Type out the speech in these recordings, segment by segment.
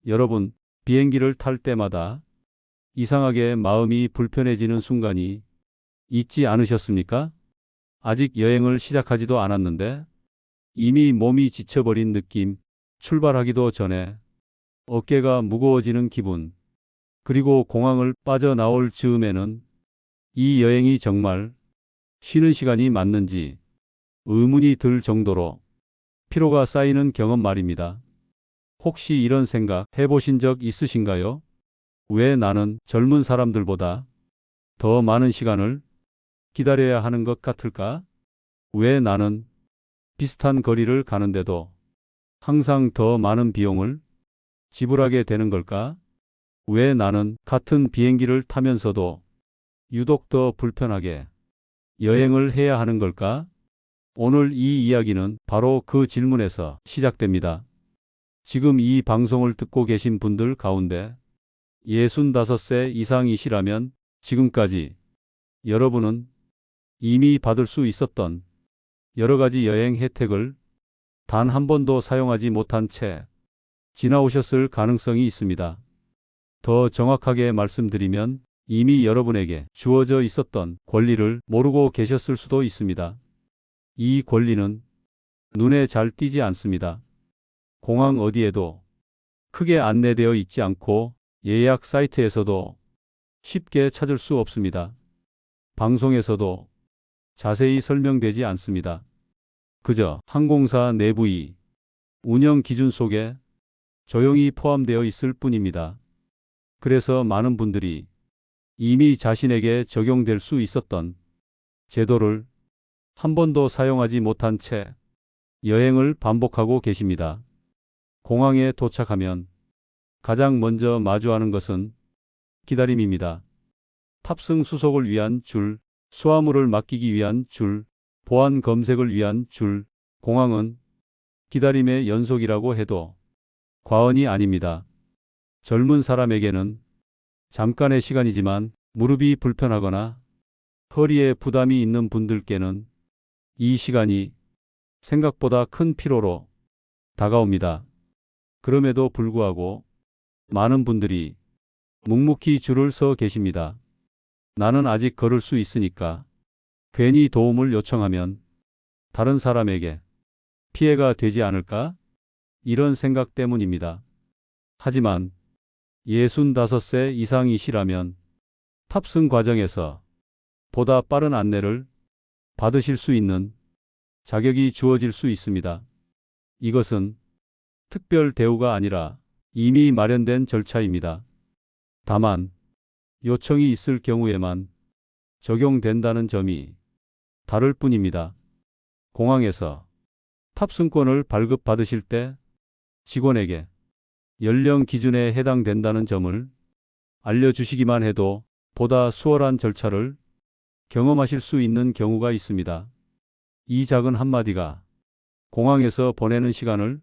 여러분, 비행기를 탈 때마다 이상하게 마음이 불편해지는 순간이 있지 않으셨습니까? 아직 여행을 시작하지도 않았는데 이미 몸이 지쳐버린 느낌, 출발하기도 전에 어깨가 무거워지는 기분, 그리고 공항을 빠져나올 즈음에는 이 여행이 정말 쉬는 시간이 맞는지 의문이 들 정도로 피로가 쌓이는 경험 말입니다. 혹시 이런 생각 해보신 적 있으신가요? 왜 나는 젊은 사람들보다 더 많은 시간을 기다려야 하는 것 같을까? 왜 나는 비슷한 거리를 가는데도 항상 더 많은 비용을 지불하게 되는 걸까? 왜 나는 같은 비행기를 타면서도 유독 더 불편하게 여행을 해야 하는 걸까? 오늘 이 이야기는 바로 그 질문에서 시작됩니다. 지금 이 방송을 듣고 계신 분들 가운데 65세 이상이시라면 지금까지 여러분은 이미 받을 수 있었던 여러 가지 여행 혜택을 단 한 번도 사용하지 못한 채 지나오셨을 가능성이 있습니다. 더 정확하게 말씀드리면 이미 여러분에게 주어져 있었던 권리를 모르고 계셨을 수도 있습니다. 이 권리는 눈에 잘 띄지 않습니다. 공항 어디에도 크게 안내되어 있지 않고 예약 사이트에서도 쉽게 찾을 수 없습니다. 방송에서도 자세히 설명되지 않습니다. 그저 항공사 내부의 운영 기준 속에 조용히 포함되어 있을 뿐입니다. 그래서 많은 분들이 이미 자신에게 적용될 수 있었던 제도를 한 번도 사용하지 못한 채 여행을 반복하고 계십니다. 공항에 도착하면 가장 먼저 마주하는 것은 기다림입니다. 탑승 수속을 위한 줄, 수화물을 맡기기 위한 줄, 보안 검색을 위한 줄, 공항은 기다림의 연속이라고 해도 과언이 아닙니다. 젊은 사람에게는 잠깐의 시간이지만 무릎이 불편하거나 허리에 부담이 있는 분들께는 이 시간이 생각보다 큰 피로로 다가옵니다. 그럼에도 불구하고 많은 분들이 묵묵히 줄을 서 계십니다. 나는 아직 걸을 수 있으니까 괜히 도움을 요청하면 다른 사람에게 피해가 되지 않을까? 이런 생각 때문입니다. 하지만 65세 이상이시라면 탑승 과정에서 보다 빠른 안내를 받으실 수 있는 자격이 주어질 수 있습니다. 이것은 특별 대우가 아니라 이미 마련된 절차입니다. 다만 요청이 있을 경우에만 적용된다는 점이 다를 뿐입니다. 공항에서 탑승권을 발급받으실 때 직원에게 연령 기준에 해당된다는 점을 알려주시기만 해도 보다 수월한 절차를 경험하실 수 있는 경우가 있습니다. 이 작은 한마디가 공항에서 보내는 시간을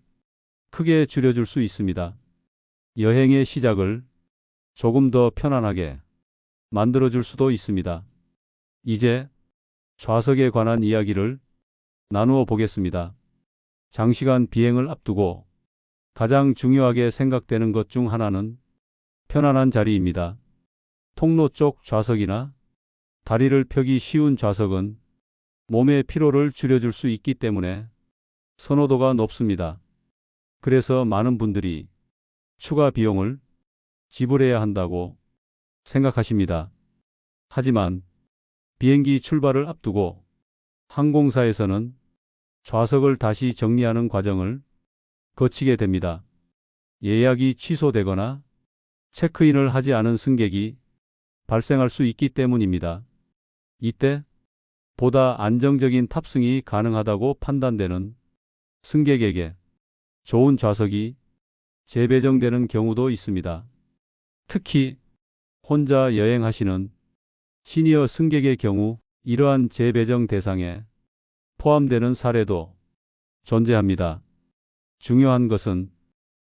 크게 줄여줄 수 있습니다. 여행의 시작을 조금 더 편안하게 만들어줄 수도 있습니다. 이제 좌석에 관한 이야기를 나누어 보겠습니다. 장시간 비행을 앞두고 가장 중요하게 생각되는 것 중 하나는 편안한 자리입니다. 통로 쪽 좌석이나 다리를 펴기 쉬운 좌석은 몸의 피로를 줄여줄 수 있기 때문에 선호도가 높습니다. 그래서 많은 분들이 추가 비용을 지불해야 한다고 생각하십니다. 하지만 비행기 출발을 앞두고 항공사에서는 좌석을 다시 정리하는 과정을 거치게 됩니다. 예약이 취소되거나 체크인을 하지 않은 승객이 발생할 수 있기 때문입니다. 이때 보다 안정적인 탑승이 가능하다고 판단되는 승객에게 좋은 좌석이 재배정되는 경우도 있습니다. 특히 혼자 여행하시는 시니어 승객의 경우 이러한 재배정 대상에 포함되는 사례도 존재합니다. 중요한 것은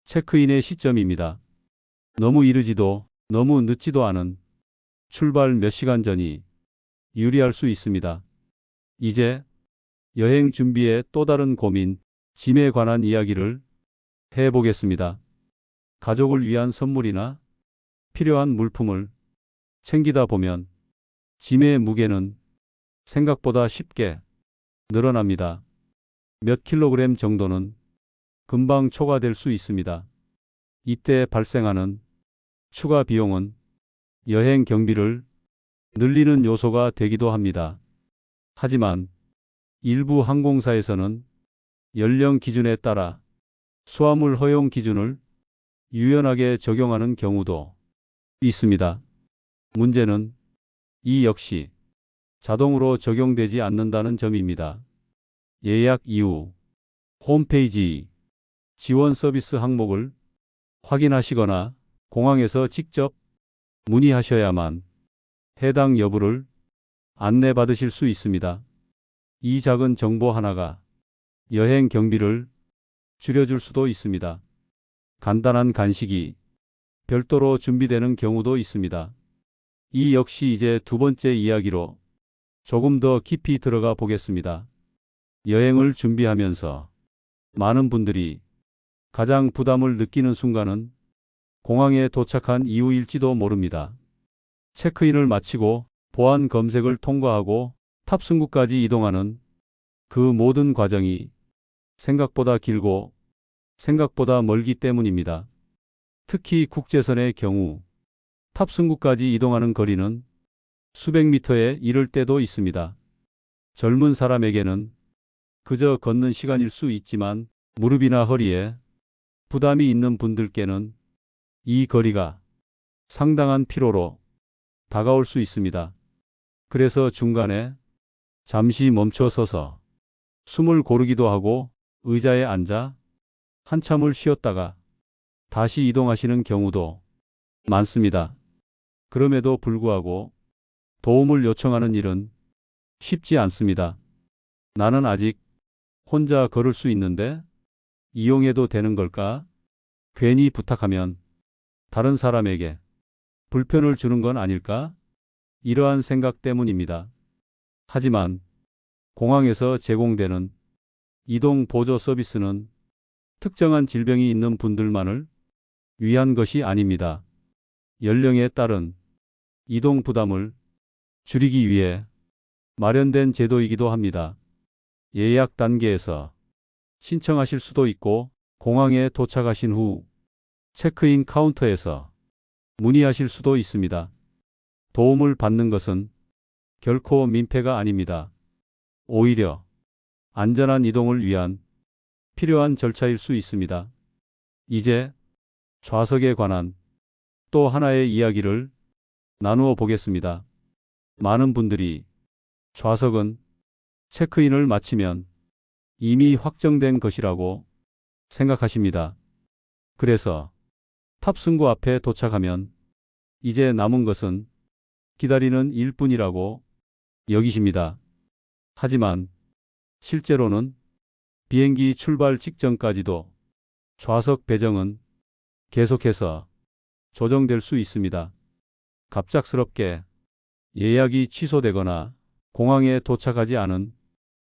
체크인의 시점입니다. 너무 이르지도 너무 늦지도 않은 출발 몇 시간 전이 유리할 수 있습니다. 이제 여행 준비의 또 다른 고민, 짐에 관한 이야기를 해보겠습니다. 가족을 위한 선물이나 필요한 물품을 챙기다 보면 짐의 무게는 생각보다 쉽게 늘어납니다. 몇 킬로그램 정도는 금방 초과될 수 있습니다. 이때 발생하는 추가 비용은 여행 경비를 늘리는 요소가 되기도 합니다. 하지만 일부 항공사에서는 연령 기준에 따라 수화물 허용 기준을 유연하게 적용하는 경우도 있습니다. 문제는 이 역시 자동으로 적용되지 않는다는 점입니다. 예약 이후 홈페이지 지원 서비스 항목을 확인하시거나 공항에서 직접 문의하셔야만 해당 여부를 안내받으실 수 있습니다. 이 작은 정보 하나가 여행 경비를 줄여줄 수도 있습니다. 간단한 간식이 별도로 준비되는 경우도 있습니다. 이 역시 이제 두 번째 이야기로 조금 더 깊이 들어가 보겠습니다. 여행을 준비하면서 많은 분들이 가장 부담을 느끼는 순간은 공항에 도착한 이후일지도 모릅니다. 체크인을 마치고 보안 검색을 통과하고 탑승구까지 이동하는 그 모든 과정이 생각보다 길고 생각보다 멀기 때문입니다. 특히 국제선의 경우 탑승구까지 이동하는 거리는 수백 미터에 이를 때도 있습니다. 젊은 사람에게는 그저 걷는 시간일 수 있지만 무릎이나 허리에 부담이 있는 분들께는 이 거리가 상당한 피로로 다가올 수 있습니다. 그래서 중간에 잠시 멈춰 서서 숨을 고르기도 하고 의자에 앉아 한참을 쉬었다가 다시 이동하시는 경우도 많습니다. 그럼에도 불구하고 도움을 요청하는 일은 쉽지 않습니다. 나는 아직 혼자 걸을 수 있는데 이용해도 되는 걸까? 괜히 부탁하면 다른 사람에게 불편을 주는 건 아닐까? 이러한 생각 때문입니다. 하지만 공항에서 제공되는 이동 보조 서비스는 특정한 질병이 있는 분들만을 위한 것이 아닙니다. 연령에 따른 이동 부담을 줄이기 위해 마련된 제도이기도 합니다. 예약 단계에서 신청하실 수도 있고 공항에 도착하신 후 체크인 카운터에서 문의하실 수도 있습니다. 도움을 받는 것은 결코 민폐가 아닙니다. 오히려 안전한 이동을 위한 필요한 절차일 수 있습니다. 이제 좌석에 관한 또 하나의 이야기를 나누어 보겠습니다. 많은 분들이 좌석은 체크인을 마치면 이미 확정된 것이라고 생각하십니다. 그래서 탑승구 앞에 도착하면 이제 남은 것은 기다리는 일뿐이라고 여기십니다. 하지만 실제로는 비행기 출발 직전까지도 좌석 배정은 계속해서 조정될 수 있습니다. 갑작스럽게 예약이 취소되거나 공항에 도착하지 않은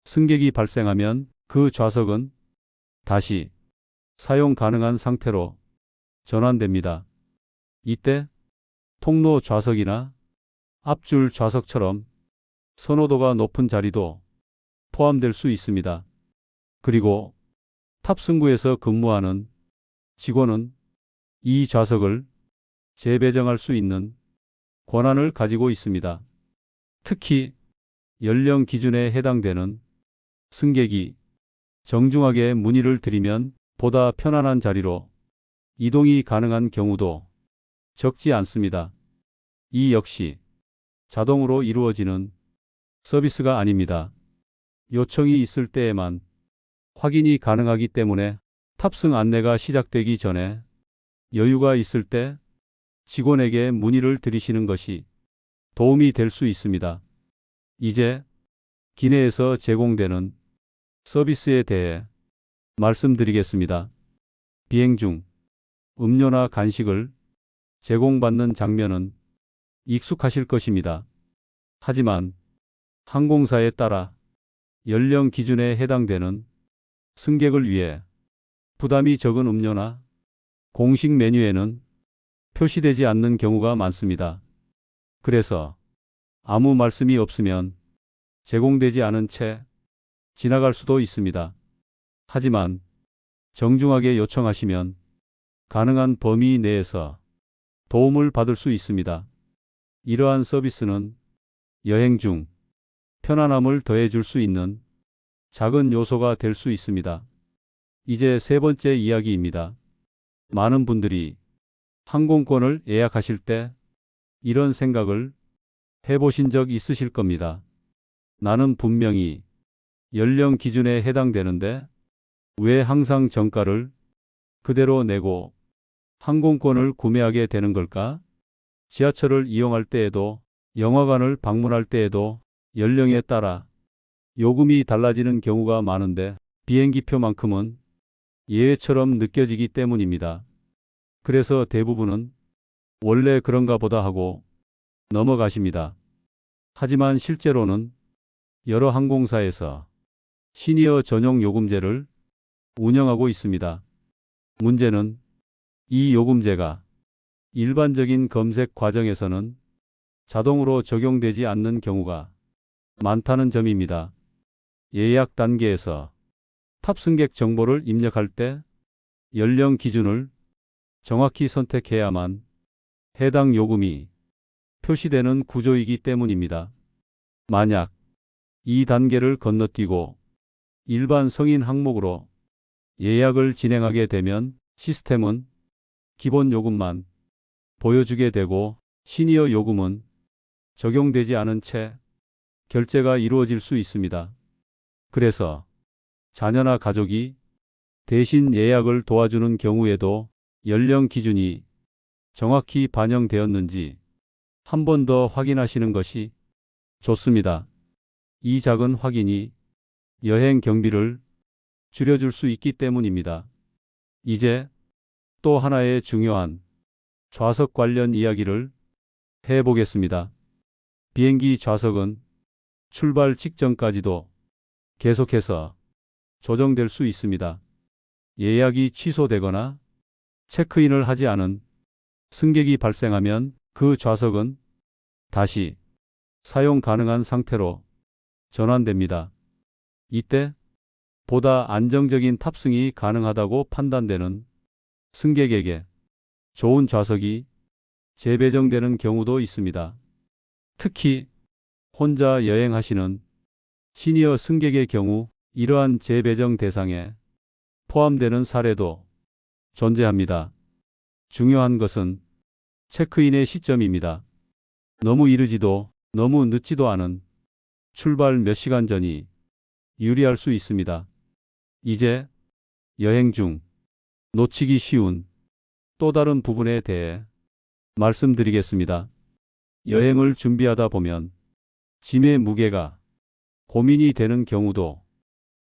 승객이 발생하면 그 좌석은 다시 사용 가능한 상태로 전환됩니다. 이때 통로 좌석이나 앞줄 좌석처럼 선호도가 높은 자리도 포함될 수 있습니다. 그리고 탑승구에서 근무하는 직원은 이 좌석을 재배정할 수 있는 권한을 가지고 있습니다. 특히 연령 기준에 해당되는 승객이 정중하게 문의를 드리면 보다 편안한 자리로 이동이 가능한 경우도 적지 않습니다. 이 역시 자동으로 이루어지는 서비스가 아닙니다. 요청이 있을 때에만 확인이 가능하기 때문에 탑승 안내가 시작되기 전에 여유가 있을 때 직원에게 문의를 드리시는 것이 도움이 될 수 있습니다. 이제 기내에서 제공되는 서비스에 대해 말씀드리겠습니다. 비행 중 음료나 간식을 제공받는 장면은 익숙하실 것입니다. 하지만 항공사에 따라 연령 기준에 해당되는 승객을 위해 부담이 적은 음료나 공식 메뉴에는 표시되지 않는 경우가 많습니다. 그래서 아무 말씀이 없으면 제공되지 않은 채 지나갈 수도 있습니다. 하지만 정중하게 요청하시면 가능한 범위 내에서 도움을 받을 수 있습니다. 이러한 서비스는 여행 중 편안함을 더해줄 수 있는 작은 요소가 될 수 있습니다. 이제 세 번째 이야기입니다. 많은 분들이 항공권을 예약하실 때 이런 생각을 해보신 적 있으실 겁니다. 나는 분명히 연령 기준에 해당되는데 왜 항상 정가를 그대로 내고 항공권을 구매하게 되는 걸까? 지하철을 이용할 때에도 영화관을 방문할 때에도 연령에 따라 요금이 달라지는 경우가 많은데 비행기표만큼은 예외처럼 느껴지기 때문입니다. 그래서 대부분은 원래 그런가 보다 하고 넘어가십니다. 하지만 실제로는 여러 항공사에서 시니어 전용 요금제를 운영하고 있습니다. 문제는 이 요금제가 일반적인 검색 과정에서는 자동으로 적용되지 않는 경우가 많다는 점입니다. 예약 단계에서 탑승객 정보를 입력할 때 연령 기준을 정확히 선택해야만 해당 요금이 표시되는 구조이기 때문입니다. 만약 이 단계를 건너뛰고 일반 성인 항목으로 예약을 진행하게 되면 시스템은 기본 요금만 보여주게 되고 시니어 요금은 적용되지 않은 채 결제가 이루어질 수 있습니다. 그래서 자녀나 가족이 대신 예약을 도와주는 경우에도 연령 기준이 정확히 반영되었는지 한 번 더 확인하시는 것이 좋습니다. 이 작은 확인이 여행 경비를 줄여줄 수 있기 때문입니다. 이제 또 하나의 중요한 좌석 관련 이야기를 해보겠습니다. 비행기 좌석은 출발 직전까지도 계속해서 조정될 수 있습니다. 예약이 취소되거나 체크인을 하지 않은 승객이 발생하면 그 좌석은 다시 사용 가능한 상태로 전환됩니다. 이때 보다 안정적인 탑승이 가능하다고 판단되는 승객에게 좋은 좌석이 재배정되는 경우도 있습니다. 특히 혼자 여행하시는 시니어 승객의 경우 이러한 재배정 대상에 포함되는 사례도 존재합니다. 중요한 것은 체크인의 시점입니다. 너무 이르지도 너무 늦지도 않은 출발 몇 시간 전이 유리할 수 있습니다. 이제 여행 중 놓치기 쉬운 또 다른 부분에 대해 말씀드리겠습니다. 여행을 준비하다 보면 짐의 무게가 고민이 되는 경우도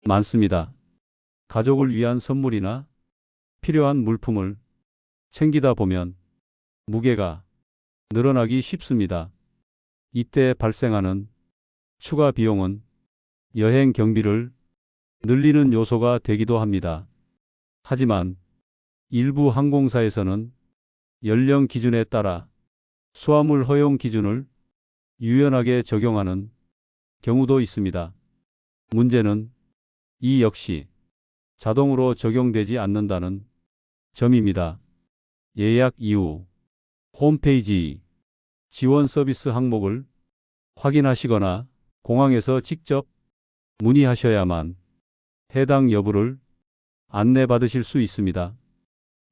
많습니다. 가족을 위한 선물이나 필요한 물품을 챙기다 보면 무게가 늘어나기 쉽습니다. 이때 발생하는 추가 비용은 여행 경비를 늘리는 요소가 되기도 합니다. 하지만 일부 항공사에서는 연령 기준에 따라 수화물 허용 기준을 유연하게 적용하는 경우도 있습니다. 문제는 이 역시 자동으로 적용되지 않는다는 점입니다. 예약 이후 홈페이지 지원 서비스 항목을 확인하시거나 공항에서 직접 문의하셔야만 해당 여부를 안내받으실 수 있습니다.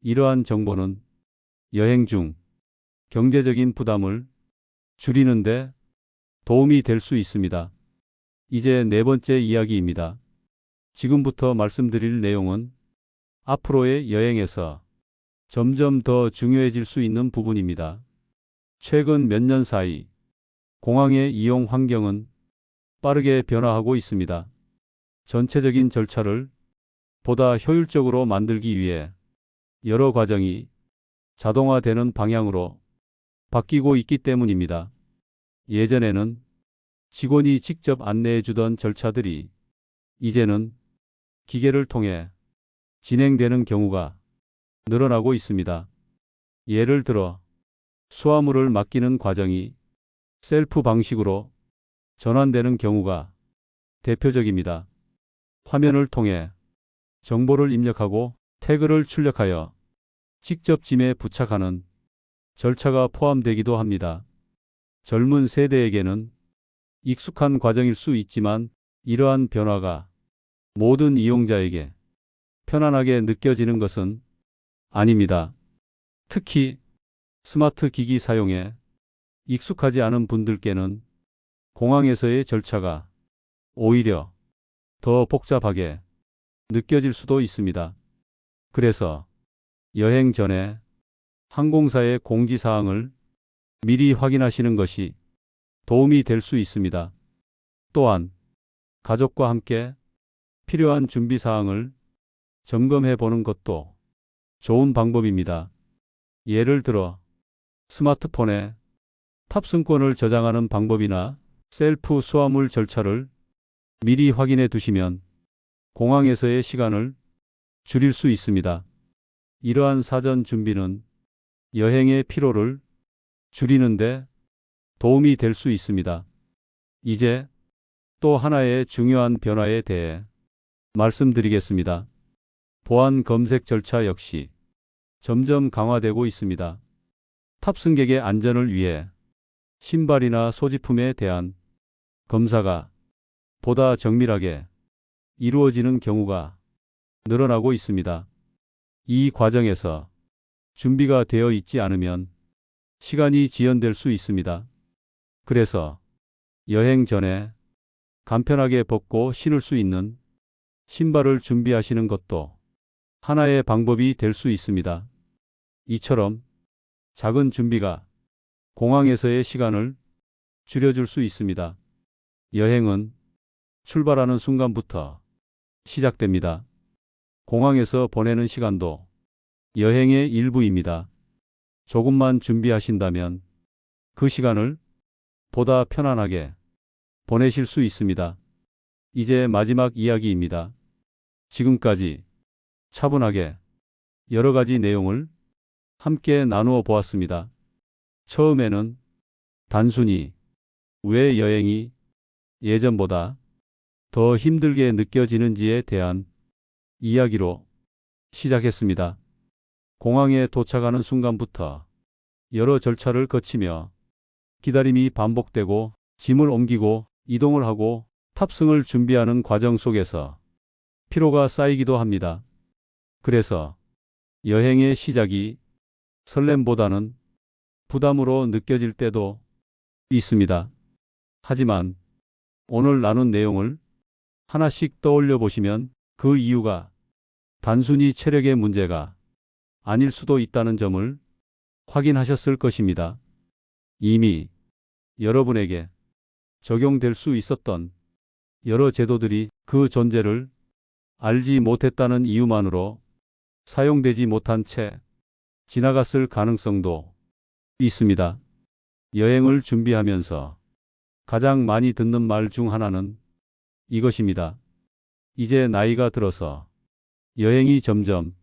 이러한 정보는 여행 중 경제적인 부담을 줄이는 데 도움이 될 수 있습니다. 이제 네 번째 이야기입니다. 지금부터 말씀드릴 내용은 앞으로의 여행에서 점점 더 중요해질 수 있는 부분입니다. 최근 몇 년 사이 공항의 이용 환경은 빠르게 변화하고 있습니다. 전체적인 절차를 보다 효율적으로 만들기 위해 여러 과정이 자동화되는 방향으로 바뀌고 있기 때문입니다. 예전에는 직원이 직접 안내해 주던 절차들이 이제는 기계를 통해 진행되는 경우가 늘어나고 있습니다. 예를 들어 수화물을 맡기는 과정이 셀프 방식으로 전환되는 경우가 대표적입니다. 화면을 통해 정보를 입력하고 태그를 출력하여 직접 짐에 부착하는 절차가 포함되기도 합니다. 젊은 세대에게는 익숙한 과정일 수 있지만 이러한 변화가 모든 이용자에게 편안하게 느껴지는 것은 아닙니다. 특히 스마트 기기 사용에 익숙하지 않은 분들께는 공항에서의 절차가 오히려 더 복잡하게 느껴질 수도 있습니다. 그래서 여행 전에 항공사의 공지사항을 미리 확인하시는 것이 도움이 될 수 있습니다. 또한 가족과 함께 필요한 준비사항을 점검해 보는 것도 좋은 방법입니다. 예를 들어 스마트폰에 탑승권을 저장하는 방법이나 셀프 수화물 절차를 미리 확인해 두시면 공항에서의 시간을 줄일 수 있습니다. 이러한 사전 준비는 여행의 피로를 줄이는데 도움이 될 수 있습니다. 이제 또 하나의 중요한 변화에 대해 말씀드리겠습니다. 보안 검색 절차 역시 점점 강화되고 있습니다. 탑승객의 안전을 위해 신발이나 소지품에 대한 검사가 보다 정밀하게 이루어지는 경우가 늘어나고 있습니다. 이 과정에서 준비가 되어 있지 않으면 시간이 지연될 수 있습니다. 그래서 여행 전에 간편하게 벗고 신을 수 있는 신발을 준비하시는 것도 하나의 방법이 될 수 있습니다. 이처럼 작은 준비가 공항에서의 시간을 줄여줄 수 있습니다. 여행은 출발하는 순간부터 시작됩니다. 공항에서 보내는 시간도 여행의 일부입니다. 조금만 준비하신다면 그 시간을 보다 편안하게 보내실 수 있습니다. 이제 마지막 이야기입니다. 지금까지 차분하게 여러 가지 내용을 함께 나누어 보았습니다. 처음에는 단순히 왜 여행이 예전보다 더 힘들게 느껴지는지에 대한 이야기로 시작했습니다. 공항에 도착하는 순간부터 여러 절차를 거치며 기다림이 반복되고 짐을 옮기고 이동을 하고 탑승을 준비하는 과정 속에서 피로가 쌓이기도 합니다. 그래서 여행의 시작이 설렘보다는 부담으로 느껴질 때도 있습니다. 하지만 오늘 나눈 내용을 하나씩 떠올려 보시면 그 이유가 단순히 체력의 문제가 아닐 수도 있다는 점을 확인하셨을 것입니다. 이미 여러분에게 적용될 수 있었던 여러 제도들이 그 존재를 알지 못했다는 이유만으로 사용되지 못한 채 지나갔을 가능성도 있습니다. 여행을 준비하면서 가장 많이 듣는 말 중 하나는 이것입니다. 이제 나이가 들어서 여행이 점점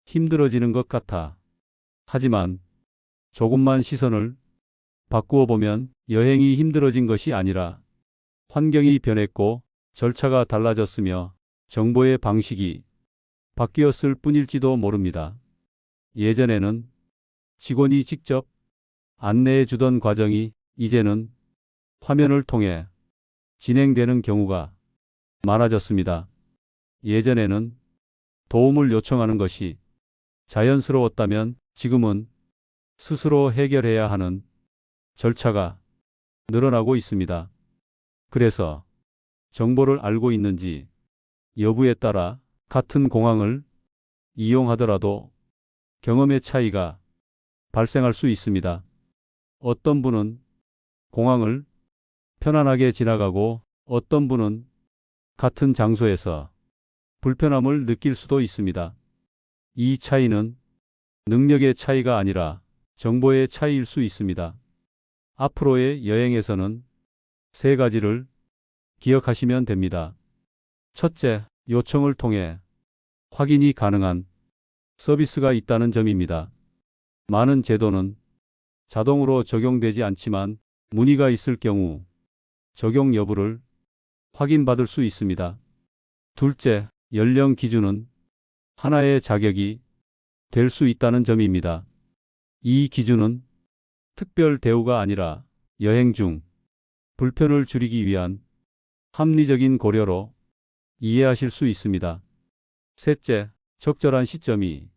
힘들어지는 것 같아. 하지만 조금만 시선을 바꾸어 보면 여행이 힘들어진 것이 아니라 환경이 변했고 절차가 달라졌으며 정보의 방식이 바뀌었을 뿐일지도 모릅니다. 예전에는 직원이 직접 안내해 주던 과정이 이제는 화면을 통해 진행되는 경우가 많아졌습니다. 예전에는 도움을 요청하는 것이 자연스러웠다면 지금은 스스로 해결해야 하는 절차가 늘어나고 있습니다. 그래서 정보를 알고 있는지 여부에 따라 같은 공항을 이용하더라도 경험의 차이가 발생할 수 있습니다. 어떤 분은 공항을 편안하게 지나가고 어떤 분은 같은 장소에서 불편함을 느낄 수도 있습니다. 이 차이는 능력의 차이가 아니라 정보의 차이일 수 있습니다. 앞으로의 여행에서는 세 가지를 기억하시면 됩니다. 첫째, 요청을 통해 확인이 가능한 서비스가 있다는 점입니다. 많은 제도는 자동으로 적용되지 않지만 문의가 있을 경우 적용 여부를 확인받을 수 있습니다. 둘째, 연령 기준은 하나의 자격이 될 수 있다는 점입니다. 이 기준은 특별 대우가 아니라 여행 중 불편을 줄이기 위한 합리적인 고려로 이해하실 수 있습니다. 셋째, 적절한 시점이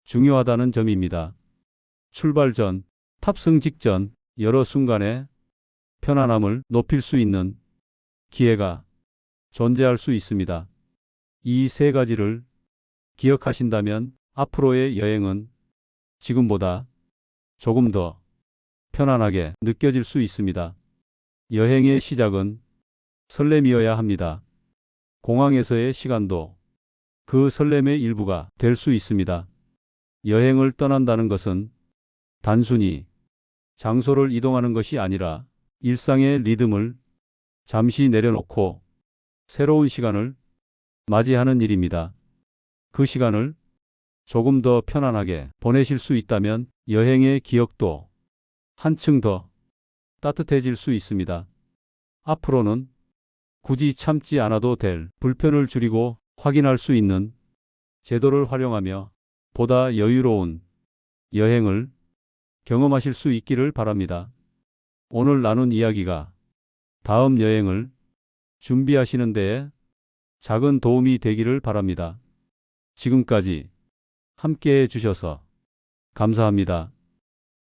중요하다는 점입니다. 출발 전, 탑승 직전, 여러 순간에 편안함을 높일 수 있는 기회가 존재할 수 있습니다. 이 세 가지를 기억하신다면 앞으로의 여행은 지금보다 조금 더 편안하게 느껴질 수 있습니다. 여행의 시작은 설렘이어야 합니다. 공항에서의 시간도 그 설렘의 일부가 될 수 있습니다. 여행을 떠난다는 것은 단순히 장소를 이동하는 것이 아니라 일상의 리듬을 잠시 내려놓고 새로운 시간을 맞이하는 일입니다. 그 시간을 조금 더 편안하게 보내실 수 있다면 여행의 기억도 한층 더 따뜻해질 수 있습니다. 앞으로는 굳이 참지 않아도 될 불편을 줄이고 확인할 수 있는 제도를 활용하며 보다 여유로운 여행을 경험하실 수 있기를 바랍니다. 오늘 나눈 이야기가 다음 여행을 준비하시는 데에 작은 도움이 되기를 바랍니다. 지금까지 함께해 주셔서 감사합니다.